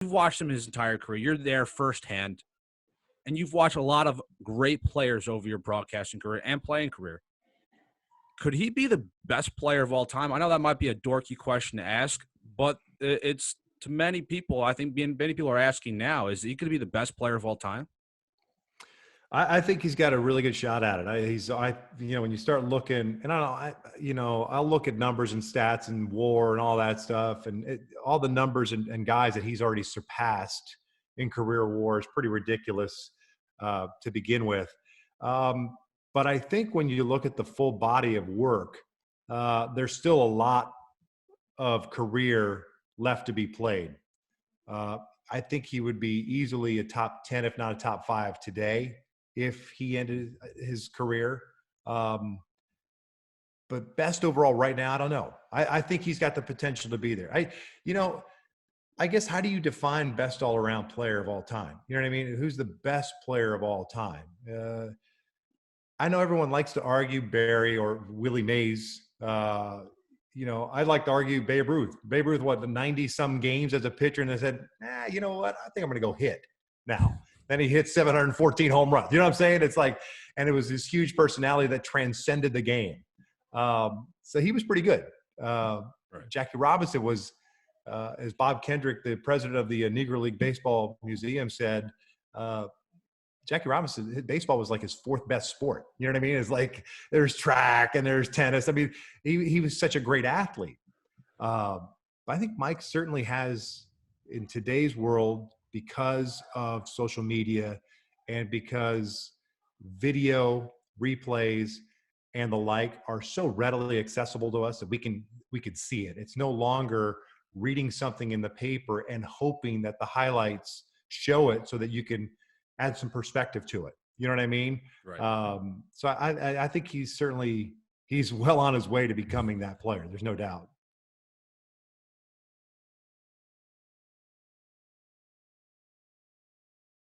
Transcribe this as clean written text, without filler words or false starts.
you've watched him his entire career. You're there firsthand, and you've watched a lot of great players over your broadcasting career and playing career. Could he be the best player of all time? I know that might be a dorky question to ask, but it's to many people. I think many people are asking now: is he going to be the best player of all time? I think he's got a really good shot at it. When you start looking, and I'll look at numbers and stats and WAR and all that stuff, and all the numbers and guys that he's already surpassed in career WAR is pretty ridiculous to begin with. But I think when you look at the full body of work, there's still a lot of career left to be played. I think he would be easily a top 10, if not a top 5 today, if he ended his career. But best overall right now, I don't know. I think he's got the potential to be there. I guess, how do you define best all-around player of all time? You know what I mean? Who's the best player of all time? I know everyone likes to argue Barry or Willie Mays. I'd like to argue Babe Ruth. Babe Ruth, the 90-some games as a pitcher, and they said, you know what? I think I'm going to go hit now. Then he hit 714 home runs. You know what I'm saying? It's like, and it was this huge personality that transcended the game. So he was pretty good. Right. Jackie Robinson was, as Bob Kendrick, the president of the Negro League Baseball Museum, said, Jackie Robinson, baseball was like his 4th best sport. You know what I mean? It's like there's track and there's tennis. I mean, he was such a great athlete. But I think Mike certainly has, in today's world, because of social media and because video replays and the like are so readily accessible to us that we could see it. It's no longer reading something in the paper and hoping that the highlights show it so that you can add some perspective to it. You know what I mean? Right. So I think he's well on his way to becoming that player. There's no doubt.